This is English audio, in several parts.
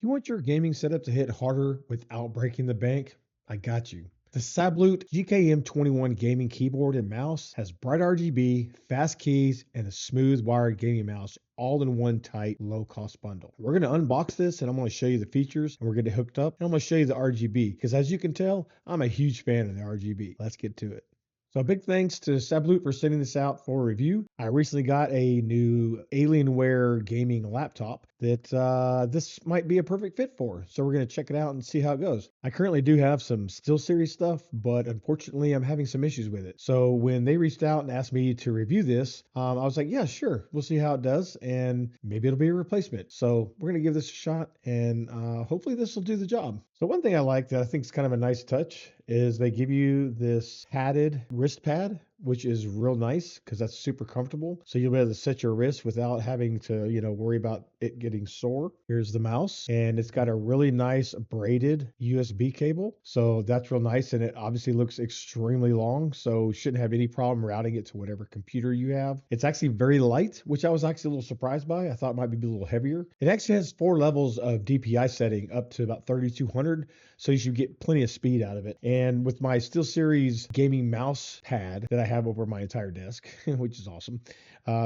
You want your gaming setup to hit harder without breaking the bank? I got you. The SABLUTE GKM21 gaming keyboard and mouse has bright RGB, fast keys, and a smooth wired gaming mouse all in one tight, low-cost bundle. We're going to unbox this and I'm going to show you the features and we're going to get it hooked up and I'm going to show you the RGB because as you can tell, I'm a huge fan of the RGB. Let's get to it. So big thanks to SABLUTE for sending this out for review. I recently got a new Alienware gaming laptop that this might be a perfect fit for. So we're going to check it out and see how it goes. I currently do have some SteelSeries stuff, but unfortunately I'm having some issues with it. So when they reached out and asked me to review this, I was like, yeah, sure. We'll see how it does and maybe it'll be a replacement. So we're going to give this a shot and hopefully this will do the job. So one thing I like that I think is kind of a nice touch is they give you this padded wrist pad, which is real nice because that's super comfortable. So you'll be able to set your wrist without having to, worry about it getting sore. Here's the mouse, and it's got a really nice braided USB cable. So that's real nice, and it obviously looks extremely long, so shouldn't have any problem routing it to whatever computer you have. It's actually very light, which I was actually a little surprised by. I thought it might be a little heavier. It actually has 4 levels of DPI setting up to about 3200, so you should get plenty of speed out of it. And with my SteelSeries gaming mouse pad that I have over my entire desk, which is awesome,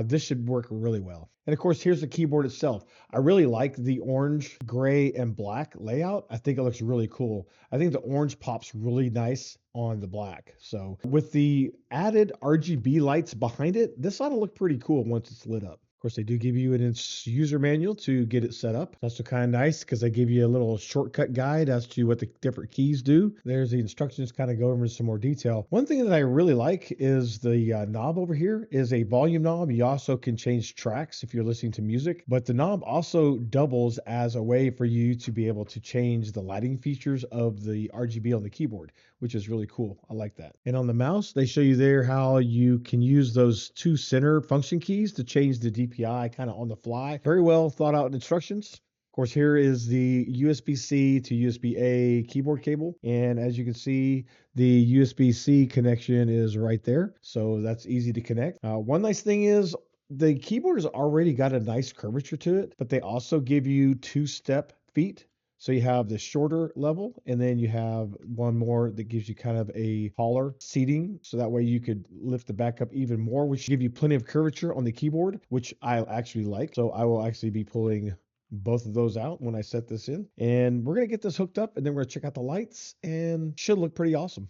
this should work really well. And of course, here's the keyboard itself. I really like the orange, gray, and black layout. I think it looks really cool. I think the orange pops really nice on the black. So with the added RGB lights behind it, this ought to look pretty cool once it's lit up. Of course, they do give you an user manual to get it set up. It's also kind of nice because they give you a little shortcut guide as to what the different keys do. There's the instructions, kind of go over some more detail. One thing that I really like is the knob over here is a volume knob. You also can change tracks if you're listening to music, but the knob also doubles as a way for you to be able to change the lighting features of the RGB on the keyboard, which is really cool. I like that. And on the mouse, they show you there how you can use those 2 center function keys to change the DPI kind of on the fly. Very well thought out instructions. Of course, here is the USB-C to USB-A keyboard cable. And as you can see, the USB-C connection is right there. So that's easy to connect. One nice thing is the keyboard has already got a nice curvature to it, but they also give you 2-step feet. So you have the shorter level, and then you have one more that gives you kind of a taller seating. So that way you could lift the back up even more, which give you plenty of curvature on the keyboard, which I actually like. So I will actually be pulling both of those out when I set this in. And we're going to get this hooked up, and then we're going to check out the lights, and should look pretty awesome.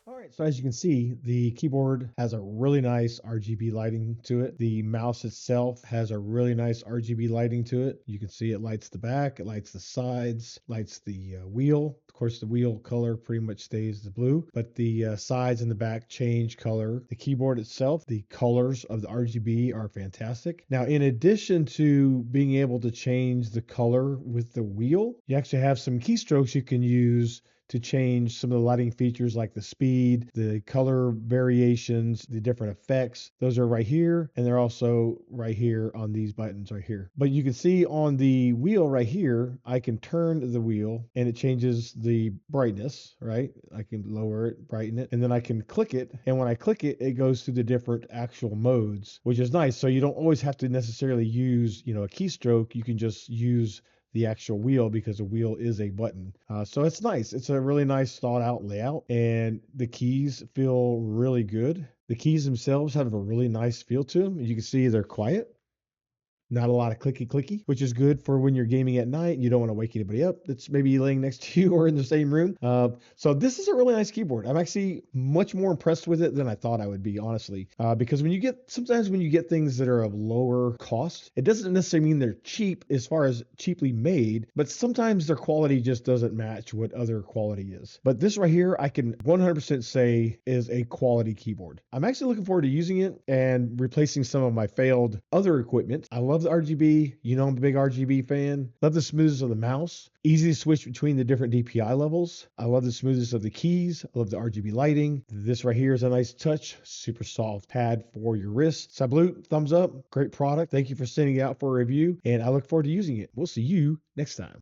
All right, so as you can see, the keyboard has a really nice RGB lighting to it. The mouse itself has a really nice RGB lighting to it. You can see it lights the back, it lights the sides, lights the wheel. Of course, the wheel color pretty much stays the blue, but the sides and the back change color. The keyboard itself, the colors of the RGB are fantastic. Now, in addition to being able to change the color with the wheel, you actually have some keystrokes you can use to change some of the lighting features like the speed, the color variations, the different effects. Those are right here, and they're also right here on these buttons right here. But you can see on the wheel right here, I can turn the wheel and it changes the brightness, right? I can lower it, brighten it, and then I can click it. And when I click it, it goes through the different actual modes, which is nice. So you don't always have to necessarily use, a keystroke. You can just use the actual wheel because the wheel is a button. So it's nice. It's a really nice thought out layout, and the keys feel really good. The keys themselves have a really nice feel to them. You can see they're quiet. Not a lot of clicky, which is good for when you're gaming at night. You don't want to wake anybody up that's maybe laying next to you or in the same room. So this is a really nice keyboard. I'm actually much more impressed with it than I thought I would be, honestly. Because sometimes when you get things that are of lower cost, it doesn't necessarily mean they're cheap as far as cheaply made, but sometimes their quality just doesn't match what other quality is. But this right here, I can 100% say is a quality keyboard. I'm actually looking forward to using it and replacing some of my failed other equipment. I love the RGB. I'm a big RGB fan. Love the smoothness of the mouse. Easy to switch between the different DPI levels. I love the smoothness of the keys. I love the RGB lighting. This right here is a nice touch. Super soft pad for your wrist. SABLUTE, thumbs up. Great product. Thank you for sending it out for a review, and I look forward to using it. We'll see you next time.